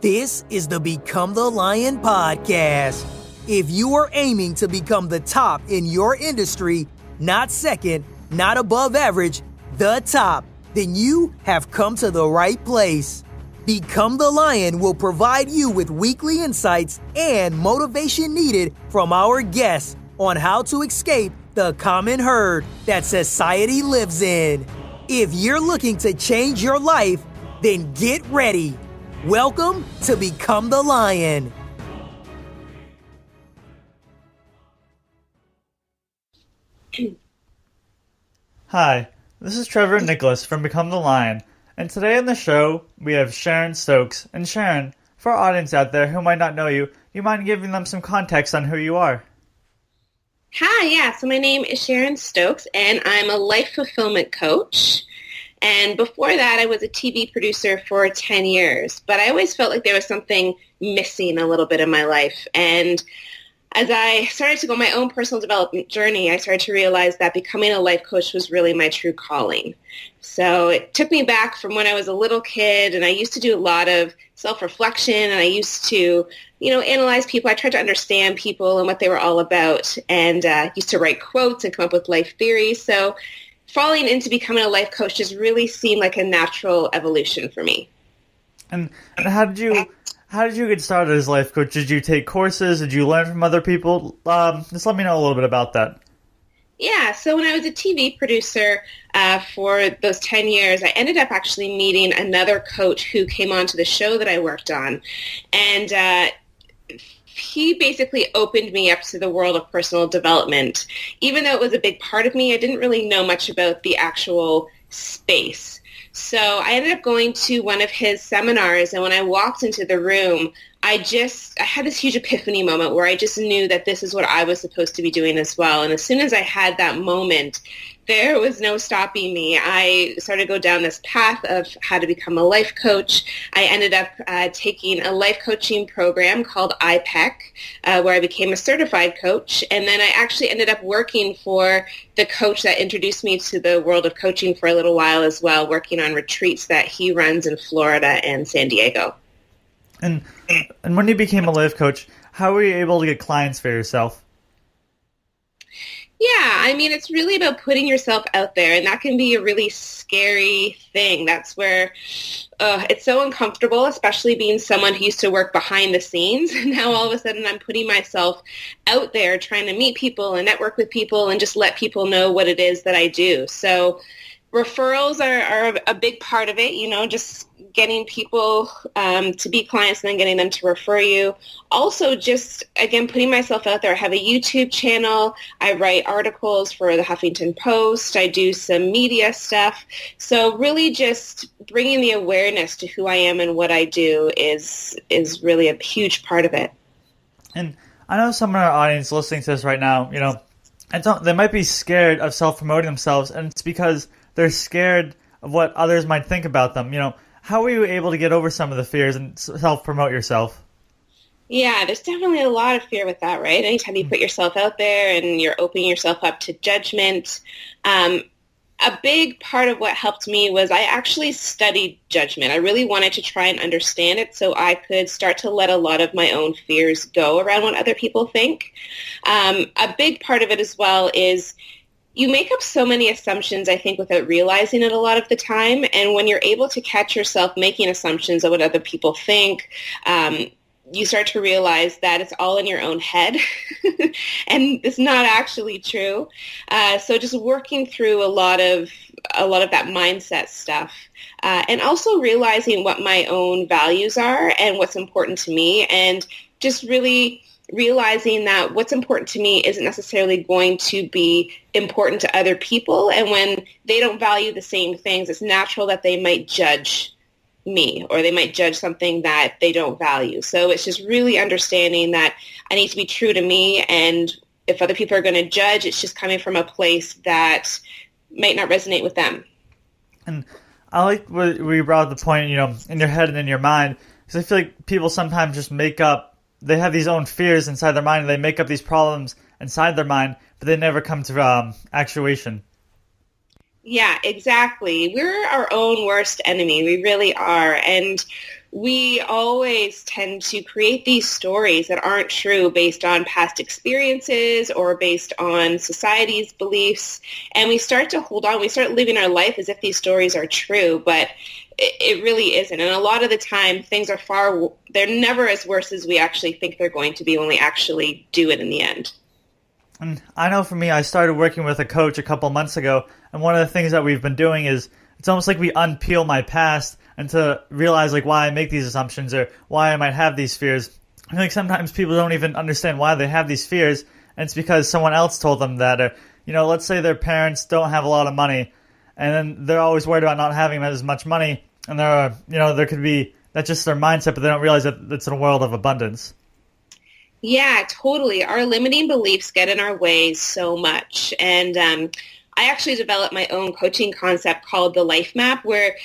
This is the Become the Lion podcast. If you are aiming to become the top in your industry, not second, not above average, the top, then you have come to the right place. Become the Lion will provide you with weekly insights and motivation needed from our guests on how to escape the common herd that society lives in. If you're looking to change your life, then get ready. Welcome to Become the Lion. Hi, this is Trevor and Nicholas from Become the Lion, and today on the show we have Sharon Stokes. And Sharon, for our audience out there who might not know you, do you mind giving them some context on who you are? Hi, so my name is Sharon Stokes, and I'm a life fulfillment coach. And before that, I was a TV producer for 10 years, but I always felt like there was something missing a little bit in my life. And as I started to go my own personal development journey, I started to realize that becoming a life coach was really my true calling. So it took me back from when I was a little kid, and I used to do a lot of self-reflection, and I used to, analyze people. I tried to understand people and what they were all about, and used to write quotes and come up with life theories. So falling into becoming a life coach just really seemed like a natural evolution for me. And how did you get started as a life coach? Did you take courses? Did you learn from other people? Just let me know a little bit about that. Yeah, so when I was a TV producer for those 10 years, I ended up actually meeting another coach who came onto the show that I worked on. And he basically opened me up to the world of personal development. Even though it was a big part of me, I didn't really know much about the actual space. So I ended up going to one of his seminars, and when I walked into the room, I had this huge epiphany moment where I just knew that this is what I was supposed to be doing as well. And as soon as I had that moment, there was no stopping me. I started to go down this path of how to become a life coach. I ended up taking a life coaching program called IPEC, where I became a certified coach. And then I actually ended up working for the coach that introduced me to the world of coaching for a little while as well, working on retreats that he runs in Florida and San Diego. And when you became a life coach, how were you able to get clients for yourself? Yeah, it's really about putting yourself out there, and that can be a really scary thing. That's where it's so uncomfortable, especially being someone who used to work behind the scenes. And now all of a sudden I'm putting myself out there trying to meet people and network with people and just let people know what it is that I do. So referrals are a big part of it, just getting people to be clients and then getting them to refer you. Also, just, again, putting myself out there. I have a YouTube channel. I write articles for the Huffington Post. I do some media stuff. So really just bringing the awareness to who I am and what I do is really a huge part of it. And I know some of our audience listening to this right now, they might be scared of self-promoting themselves, and it's because they're scared of what others might think about them. How were you able to get over some of the fears and self-promote yourself? Yeah, there's definitely a lot of fear with that, right? Anytime you put yourself out there and you're opening yourself up to judgment. A big part of what helped me was I actually studied judgment. I really wanted to try and understand it so I could start to let a lot of my own fears go around what other people think. A big part of it as well is you make up so many assumptions, I think, without realizing it a lot of the time. And when you're able to catch yourself making assumptions of what other people think, you start to realize that it's all in your own head and it's not actually true. So just working through a lot of that mindset stuff, and also realizing what my own values are and what's important to me, and just really realizing that what's important to me isn't necessarily going to be important to other people. And when they don't value the same things, it's natural that they might judge me, or they might judge something that they don't value. So it's just really understanding that I need to be true to me, and if other people are going to judge, it's just coming from a place that might not resonate with them. And I like where you brought up the point, in your head and in your mind, because I feel like people sometimes just they have these own fears inside their mind, and they make up these problems inside their mind, but they never come to actuation. Yeah, exactly. We're our own worst enemy. We really are. And we always tend to create these stories that aren't true based on past experiences or based on society's beliefs. And we start to hold on. We start living our life as if these stories are true, but it really isn't. And a lot of the time, things are they're never as worse as we actually think they're going to be when we actually do it in the end. And I know for me, I started working with a coach a couple months ago, and one of the things that we've been doing is it's almost like we unpeel my past and to realize like why I make these assumptions or why I might have these fears. I feel like sometimes people don't even understand why they have these fears, and it's because someone else told them that. Or, let's say their parents don't have a lot of money, and then they're always worried about not having as much money, and there could be, that's just their mindset, but they don't realize that it's in a world of abundance. Yeah, totally. Our limiting beliefs get in our way so much. And I actually developed my own coaching concept called the Life Map, where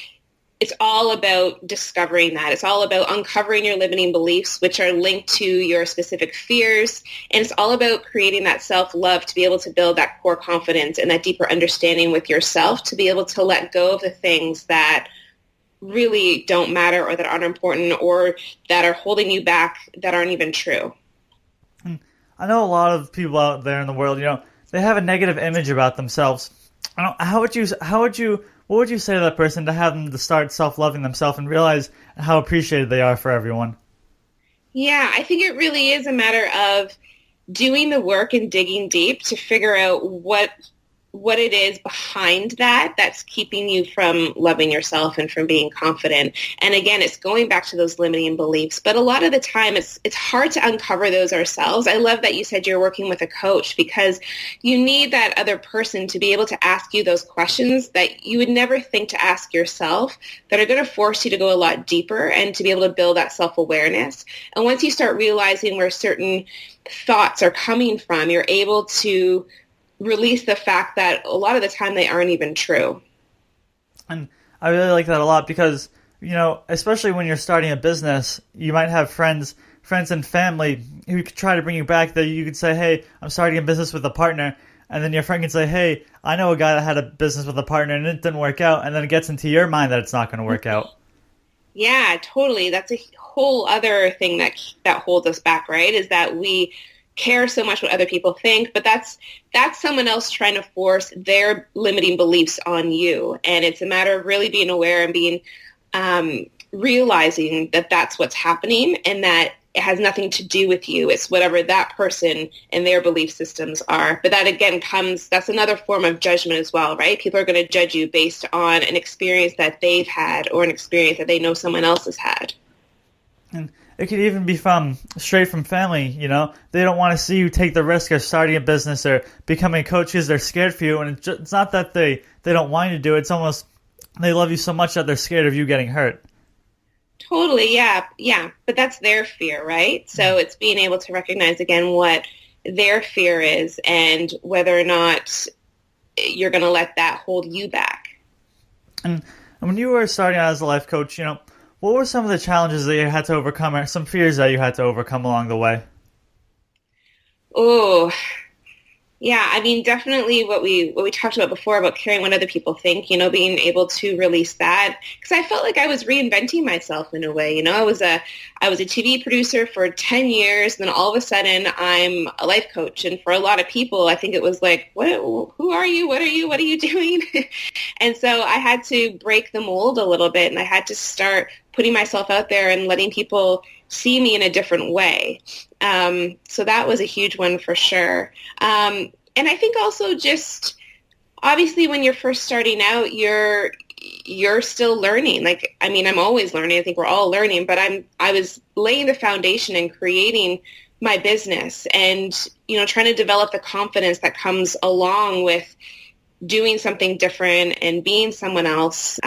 it's all about discovering that. It's all about uncovering your limiting beliefs, which are linked to your specific fears. And it's all about creating that self-love to be able to build that core confidence and that deeper understanding with yourself, to be able to let go of the things that really don't matter or that aren't important or that are holding you back that aren't even true. I know a lot of people out there in the world, they have a negative image about themselves. What would you say to that person to have them to start self-loving themselves and realize how appreciated they are for everyone? Yeah, I think it really is a matter of doing the work and digging deep to figure out what it is behind that's keeping you from loving yourself and from being confident. And again, it's going back to those limiting beliefs. But a lot of the time, it's hard to uncover those ourselves. I love that you said you're working with a coach, because you need that other person to be able to ask you those questions that you would never think to ask yourself, that are going to force you to go a lot deeper and to be able to build that self-awareness. And once you start realizing where certain thoughts are coming from, you're able to release the fact that a lot of the time they aren't even true. And I really like that a lot because, especially when you're starting a business, you might have friends and family who could try to bring you back. That you could say, hey, I'm starting a business with a partner. And then your friend can say, hey, I know a guy that had a business with a partner and it didn't work out. And then it gets into your mind that it's not going to work out. Yeah, totally. That's a whole other thing that holds us back, right? Is that we care so much what other people think, but that's someone else trying to force their limiting beliefs on you. And it's a matter of really being aware and being realizing that that's what's happening and that it has nothing to do with you. It's whatever that person and their belief systems are. But that again that's another form of judgment as well, right? People are going to judge you based on an experience that they've had or an experience that they know someone else has had. And it could even be straight from family, They don't want to see you take the risk of starting a business or becoming a coach because they're scared for you. And it's not that they don't want you to do it. It's almost they love you so much that they're scared of you getting hurt. Totally, yeah. But that's their fear, right? So it's being able to recognize, again, what their fear is and whether or not you're going to let that hold you back. And when you were starting out as a life coach, what were some of the challenges that you had to overcome or some fears that you had to overcome along the way? Oh, yeah. I mean, definitely what we talked about before about caring what other people think, being able to release that. Because I felt like I was reinventing myself in a way. I was a TV producer for 10 years. Then all of a sudden I'm a life coach. And for a lot of people, I think it was like, who are you? What are you doing? And so I had to break the mold a little bit. And I had to start putting myself out there and letting people see me in a different way. So that was a huge one for sure. And I think also just obviously when you're first starting out, you're still learning. Like, I mean, I'm always learning. I think we're all learning, but I was laying the foundation and creating my business and, trying to develop the confidence that comes along with doing something different and being someone else.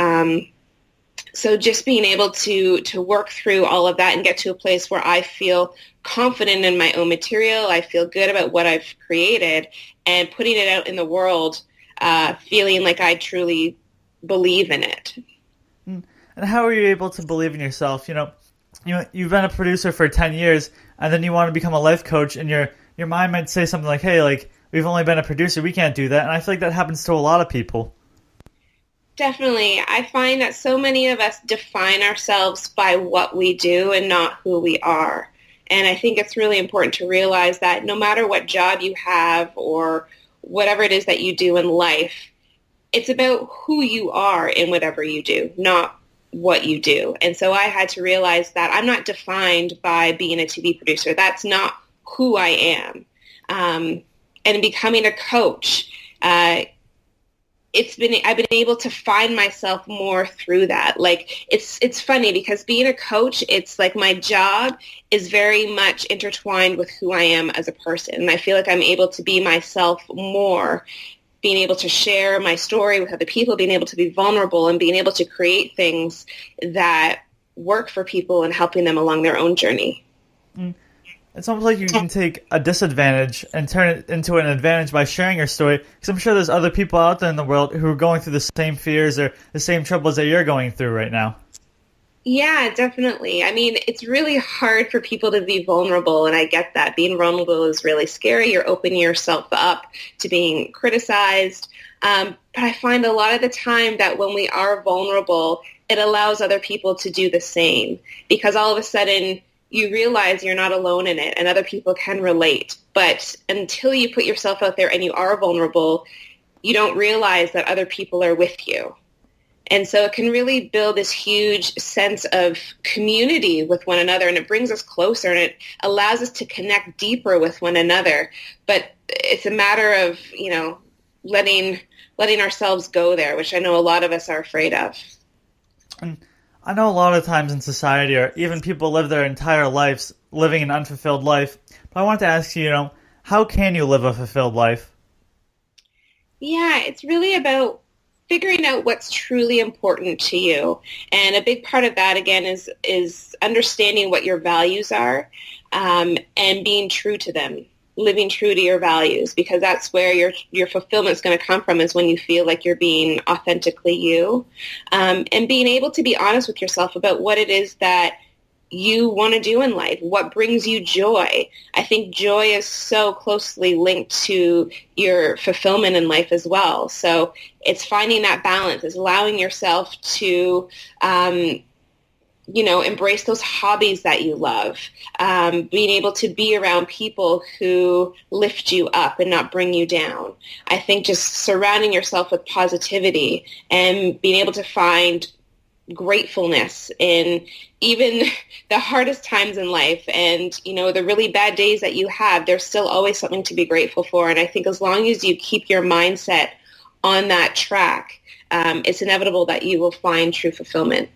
So just being able to work through all of that and get to a place where I feel confident in my own material, I feel good about what I've created, and putting it out in the world, feeling like I truly believe in it. And how are you able to believe in yourself? You've been a producer for 10 years, and then you want to become a life coach, and your mind might say something like, hey, like, we've only been a producer, we can't do that. And I feel like that happens to a lot of people. Definitely. I find that so many of us define ourselves by what we do and not who we are. And I think it's really important to realize that no matter what job you have or whatever it is that you do in life, it's about who you are in whatever you do, not what you do. And so I had to realize that I'm not defined by being a TV producer. That's not who I am. And becoming a coach, I've been able to find myself more through that. Like it's funny because being a coach, it's like my job is very much intertwined with who I am as a person. And I feel like I'm able to be myself more, being able to share my story with other people, being able to be vulnerable and being able to create things that work for people and helping them along their own journey. It's almost like you can take a disadvantage and turn it into an advantage by sharing your story, because I'm sure there's other people out there in the world who are going through the same fears or the same troubles that you're going through right now. Yeah, definitely. I mean, it's really hard for people to be vulnerable, and I get that. Being vulnerable is really scary. You're opening yourself up to being criticized. But I find a lot of the time that when we are vulnerable, it allows other people to do the same, because all of a sudden you realize you're not alone in it and other people can relate. But until you put yourself out there and you are vulnerable, you don't realize that other people are with you. And so it can really build this huge sense of community with one another, and it brings us closer and it allows us to connect deeper with one another. But it's a matter of, letting ourselves go there, which I know a lot of us are afraid of. And I know a lot of times in society, or even people live their entire lives living an unfulfilled life. But I want to ask you, how can you live a fulfilled life? Yeah, it's really about figuring out what's truly important to you. And a big part of that, again, is understanding what your values are, and being true to them, living true to your values, because that's where your fulfillment is going to come from, is when you feel like you're being authentically you, and being able to be honest with yourself about what it is that you want to do in life, what brings you joy. I think joy is so closely linked to your fulfillment in life as well. So it's finding that balance, it's allowing yourself to embrace those hobbies that you love, being able to be around people who lift you up and not bring you down. I think just surrounding yourself with positivity and being able to find gratefulness in even the hardest times in life, and the really bad days that you have, there's still always something to be grateful for. And I think as long as you keep your mindset on that track, it's inevitable that you will find true fulfillment.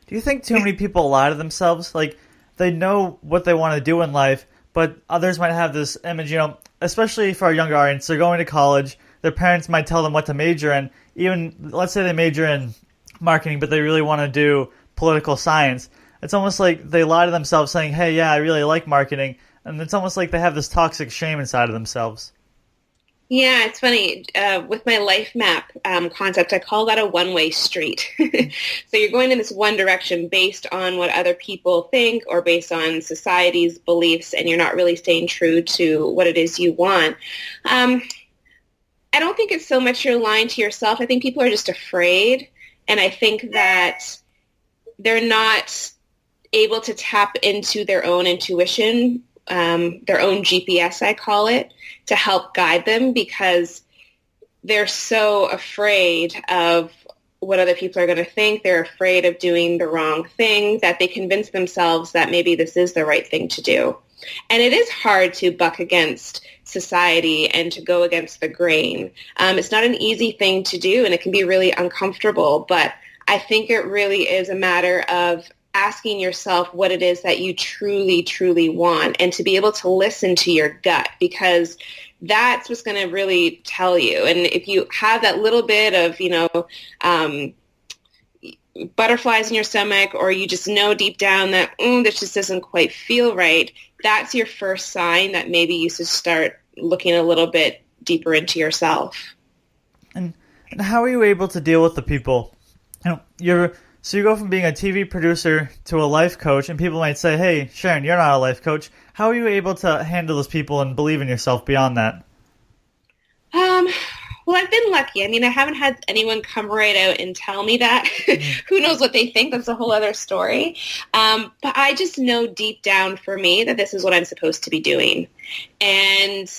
Do you think too many people lie to themselves? Like, they know what they want to do in life, but others might have this image, especially for our younger audience. They're going to college. Their parents might tell them what to major in. Even, let's say they major in marketing, but they really want to do political science. It's almost like they lie to themselves saying, hey, yeah, I really like marketing. And it's almost like they have this toxic shame inside of themselves. Yeah, it's funny. With my life map concept, I call that a one-way street. So you're going in this one direction based on what other people think or based on society's beliefs, and you're not really staying true to what it is you want. I don't think it's so much you're lying to yourself. I think people are just afraid, and I think that they're not able to tap into their own intuition, their own GPS, I call it, to help guide them, because they're so afraid of what other people are going to think. They're afraid of doing the wrong thing, that they convince themselves that maybe this is the right thing to do. And it is hard to buck against society and to go against the grain. It's not an easy thing to do, and it can be really uncomfortable, but I think it really is a matter of asking yourself what it is that you truly, truly want, and to be able to listen to your gut, because that's what's going to really tell you. And if you have that little bit of, butterflies in your stomach, or you just know deep down that this just doesn't quite feel right, that's your first sign that maybe you should start looking a little bit deeper into yourself. And how are you able to deal with the people? So you go from being a TV producer to a life coach, and people might say, hey, Sharon, you're not a life coach. How are you able to handle those people and believe in yourself beyond that? Well, I've been lucky. I mean, I haven't had anyone come right out and tell me that. Who knows what they think? That's a whole other story. But I just know deep down for me that this is what I'm supposed to be doing. And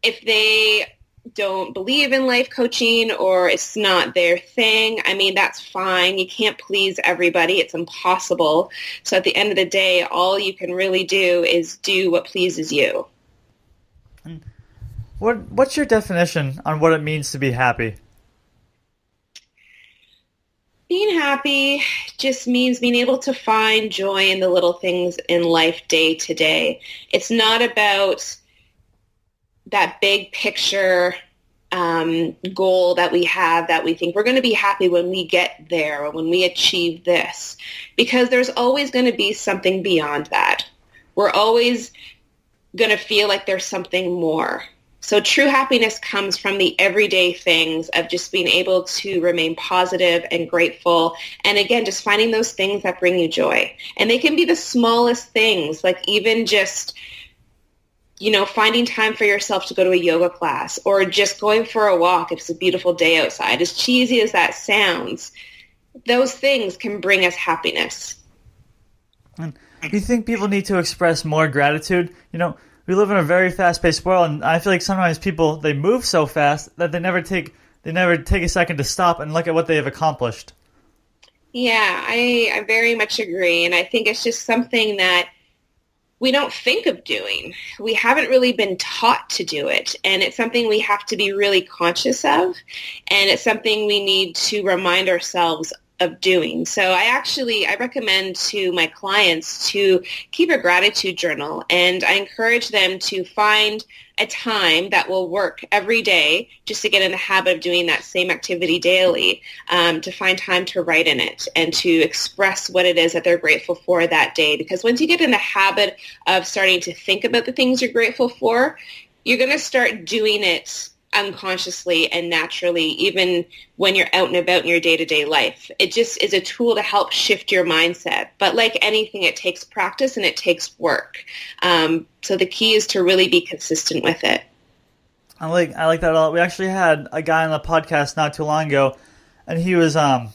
if they don't believe in life coaching or it's not their thing, I mean, that's fine. You can't please everybody. It's impossible. So at the end of the day, all you can really do is do what pleases you. What's your definition on what it means to be happy? Being happy just means being able to find joy in the little things in life day to day. It's not about that big picture goal that we have that we think we're going to be happy when we get there or when we achieve this, because there's always going to be something beyond that. We're always going to feel like there's something more. So true happiness comes from the everyday things of just being able to remain positive and grateful. And again, just finding those things that bring you joy. And they can be the smallest things, like even just, finding time for yourself to go to a yoga class or just going for a walk if it's a beautiful day outside. As cheesy as that sounds, those things can bring us happiness. And do you think people need to express more gratitude? We live in a very fast-paced world, and I feel like sometimes people, they move so fast that they never take a second to stop and look at what they have accomplished. Yeah, I very much agree, and I think it's just something that we don't think of doing. We haven't really been taught to do it, and it's something we have to be really conscious of, and it's something we need to remind ourselves of doing. So I recommend to my clients to keep a gratitude journal, and I encourage them to find a time that will work every day just to get in the habit of doing that same activity daily, to find time to write in it and to express what it is that they're grateful for that day. Because once you get in the habit of starting to think about the things you're grateful for, you're going to start doing it unconsciously and naturally, even when you're out and about in your day-to-day life. It just is a tool to help shift your mindset. But like anything, it takes practice and it takes work. So the key is to really be consistent with it. I like that a lot. We actually had a guy on the podcast not too long ago, and he was talking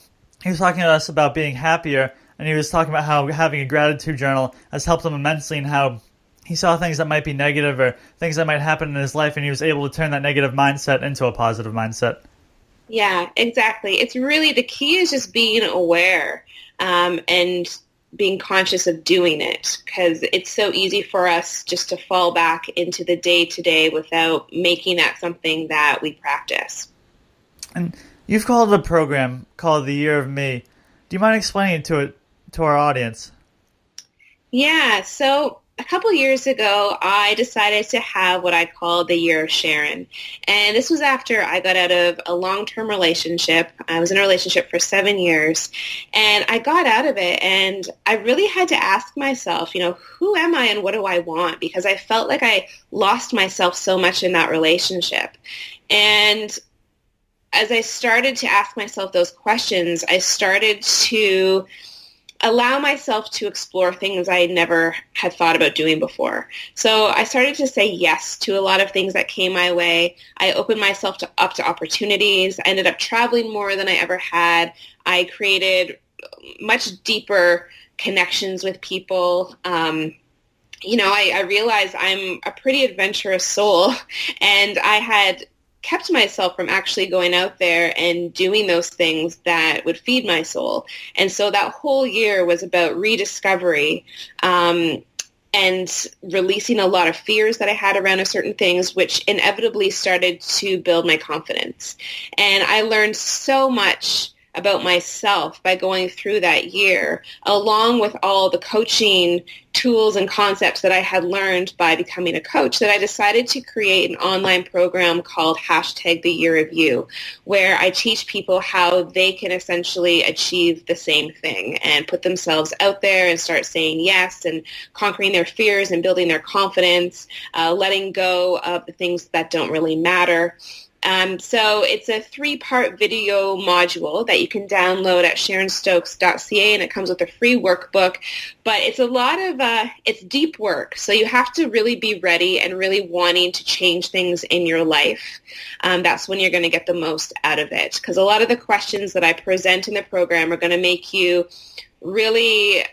to us about being happier, and he was talking about how having a gratitude journal has helped him immensely, and how he saw things that might be negative or things that might happen in his life, and he was able to turn that negative mindset into a positive mindset. Yeah, exactly. It's really, the key is just being aware and being conscious of doing it, because it's so easy for us just to fall back into the day-to-day without making that something that we practice. And you've called a program called The Year of Me. Do you mind explaining it to our audience? Yeah, so a couple years ago, I decided to have what I call the Year of Sharon. And this was after I got out of a long-term relationship. I was in a relationship for 7 years. And I got out of it, and I really had to ask myself, who am I and what do I want? Because I felt like I lost myself so much in that relationship. And as I started to ask myself those questions, I started to allow myself to explore things I never had thought about doing before. So I started to say yes to a lot of things that came my way. I opened myself up to opportunities. I ended up traveling more than I ever had. I created much deeper connections with people. I realized I'm a pretty adventurous soul, and I had kept myself from actually going out there and doing those things that would feed my soul. And so that whole year was about rediscovery and releasing a lot of fears that I had around certain things, which inevitably started to build my confidence. And I learned so much about myself by going through that year, along with all the coaching tools and concepts that I had learned by becoming a coach, that I decided to create an online program called #TheYearOfYou, where I teach people how they can essentially achieve the same thing and put themselves out there and start saying yes and conquering their fears and building their confidence, letting go of the things that don't really matter. So it's a 3-part video module that you can download at sharonstokes.ca, and it comes with a free workbook. But it's a lot of, it's deep work. So you have to really be ready and really wanting to change things in your life. That's when you're going to get the most out of it. Because a lot of the questions that I present in the program are going to make you really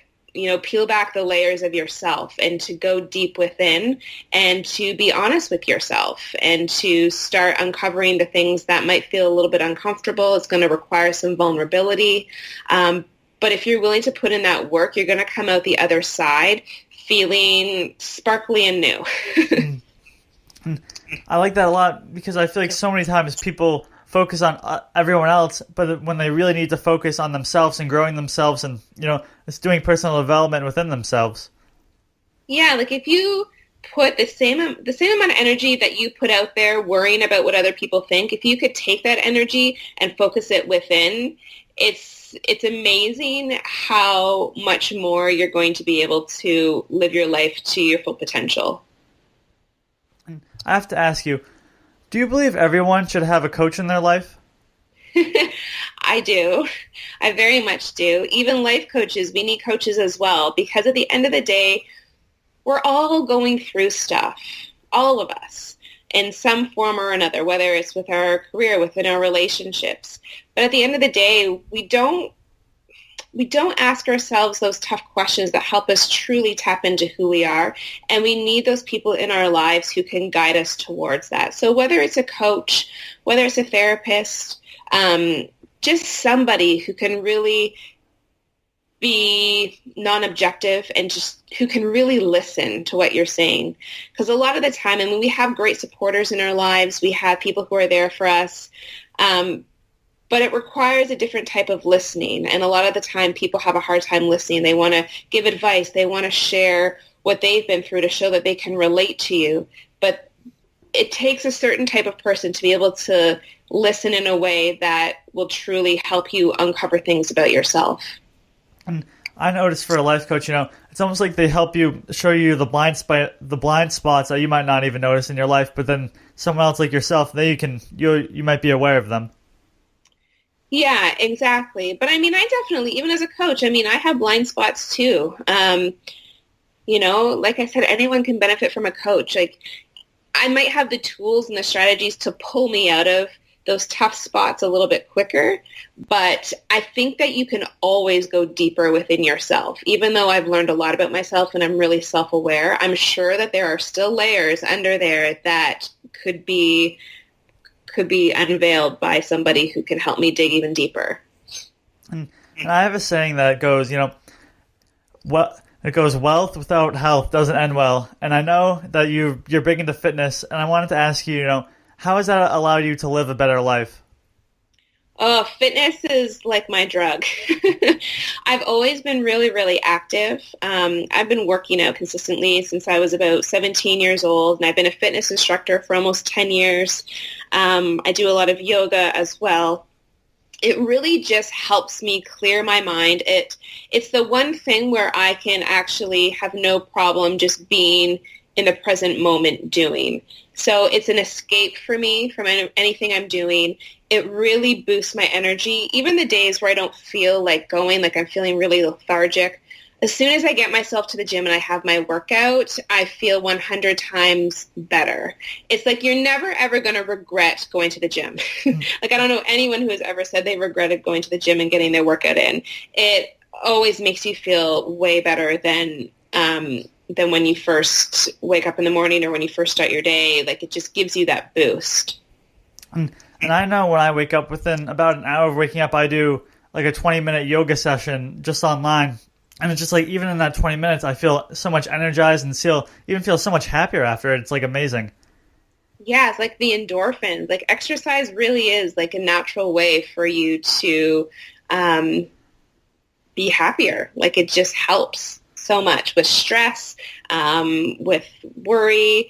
peel back the layers of yourself and to go deep within and to be honest with yourself and to start uncovering the things that might feel a little bit uncomfortable. It's going to require some vulnerability. But if you're willing to put in that work, you're going to come out the other side feeling sparkly and new. I like that a lot because I feel like so many times people focus on everyone else, but when they really need to focus on themselves and growing themselves and, it's doing personal development within themselves. Yeah, like if you put the same amount of energy that you put out there worrying about what other people think, if you could take that energy and focus it within, it's amazing how much more you're going to be able to live your life to your full potential. I have to ask you, do you believe everyone should have a coach in their life? I do. I very much do. Even life coaches, we need coaches as well, because at the end of the day, we're all going through stuff, all of us, in some form or another, whether it's with our career, within our relationships. But at the end of the day, we don't ask ourselves those tough questions that help us truly tap into who we are. And we need those people in our lives who can guide us towards that. So whether it's a coach, whether it's a therapist, just somebody who can really be non-objective and just who can really listen to what you're saying. Because a lot of the time, we have great supporters in our lives. We have people who are there for us. But it requires a different type of listening. And a lot of the time people have a hard time listening. They want to give advice. They want to share what they've been through to show that they can relate to you. But it takes a certain type of person to be able to listen in a way that will truly help you uncover things about yourself. And I noticed for a life coach, it's almost like they help you show you the blind spots that you might not even notice in your life, but then someone else like yourself, you might be aware of them. Yeah, exactly. But I definitely, even as a coach, I have blind spots too. Like I said, anyone can benefit from a coach. Like I might have the tools and the strategies to pull me out of those tough spots a little bit quicker. But I think that you can always go deeper within yourself. Even though I've learned a lot about myself and I'm really self-aware, I'm sure that there are still layers under there that could be unveiled by somebody who can help me dig even deeper. And I have a saying that goes, wealth without health doesn't end well. And I know that you're big into fitness, and I wanted to ask you, how has that allowed you to live a better life? Oh, fitness is like my drug. I've always been really, really active. I've been working out consistently since I was about 17 years old, and I've been a fitness instructor for almost 10 years. I do a lot of yoga as well. It really just helps me clear my mind. It's the one thing where I can actually have no problem just being in the present moment doing. So it's an escape for me from anything I'm doing. It really boosts my energy. Even the days where I don't feel like going, like I'm feeling really lethargic, as soon as I get myself to the gym and I have my workout, I feel 100 times better. It's like you're never, ever going to regret going to the gym. Like I don't know anyone who has ever said they regretted going to the gym and getting their workout in. It always makes you feel way better than when you first wake up in the morning or when you first start your day. Like it just gives you that boost. And I know when I wake up, within about an hour of waking up, I do like a 20-minute yoga session just online. And it's just like, even in that 20 minutes, I feel so much energized and even feel so much happier after it. It's like amazing. Yeah, it's like the endorphins. Like exercise really is like a natural way for you to be happier. Like it just helps so much with stress, with worry.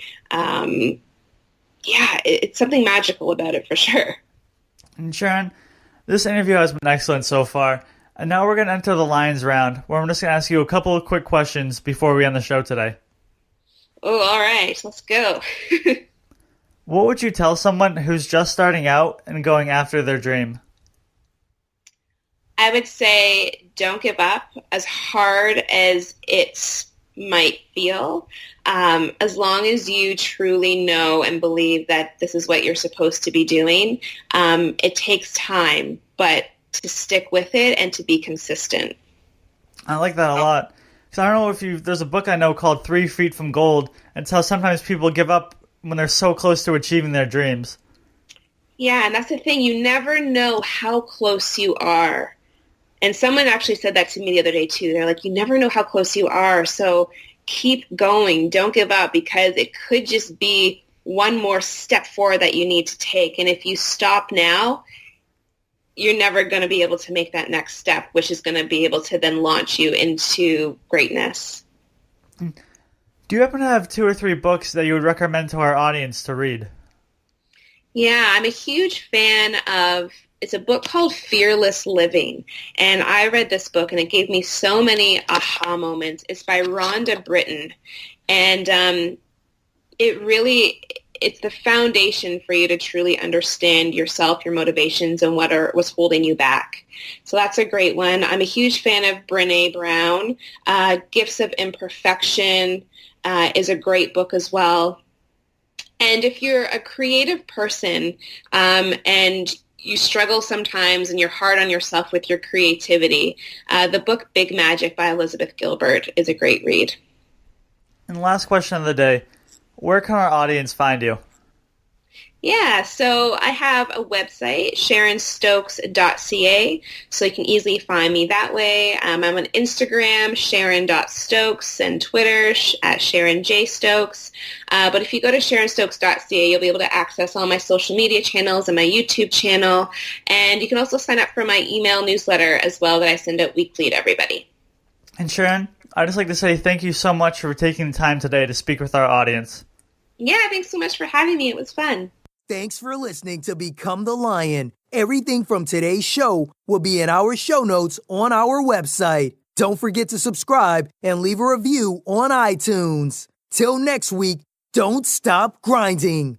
It's something magical about it for sure. And Sharon, this interview has been excellent so far. And now we're going to enter the Lions round, where I'm just going to ask you a couple of quick questions before we end the show today. Oh, all right. Let's go. What would you tell someone who's just starting out and going after their dream? I would say don't give up, as hard as it might feel. As long as you truly know and believe that this is what you're supposed to be doing, it takes time, but to stick with it and to be consistent. I like that a lot. So I don't know if there's a book I know called 3 Feet from Gold, and it's how sometimes people give up when they're so close to achieving their dreams. Yeah, and that's the thing. You never know how close you are. And someone actually said that to me the other day, too. They're like, you never know how close you are, so keep going. Don't give up, because it could just be one more step forward that you need to take. And if you stop now, you're never going to be able to make that next step, which is going to be able to then launch you into greatness. Do you happen to have 2 or 3 books that you would recommend to our audience to read? Yeah, I'm a huge fan of, it's a book called Fearless Living. And I read this book and it gave me so many aha moments. It's by Rhonda Britton. And it's the foundation for you to truly understand yourself, your motivations, and what's holding you back. So that's a great one. I'm a huge fan of Brené Brown. Gifts of Imperfection is a great book as well. And if you're a creative person and you struggle sometimes and you're hard on yourself with your creativity, the book Big Magic by Elizabeth Gilbert is a great read. And last question of the day, where can our audience find you? Yeah, so I have a website, sharonstokes.ca, so you can easily find me that way. I'm on Instagram, sharon.stokes, and Twitter at sharonjstokes. But if you go to sharonstokes.ca, you'll be able to access all my social media channels and my YouTube channel. And you can also sign up for my email newsletter as well that I send out weekly to everybody. And Sharon, I'd just like to say thank you so much for taking the time today to speak with our audience. Yeah, thanks so much for having me. It was fun. Thanks for listening to Become the Lion. Everything from today's show will be in our show notes on our website. Don't forget to subscribe and leave a review on iTunes. Till next week, don't stop grinding.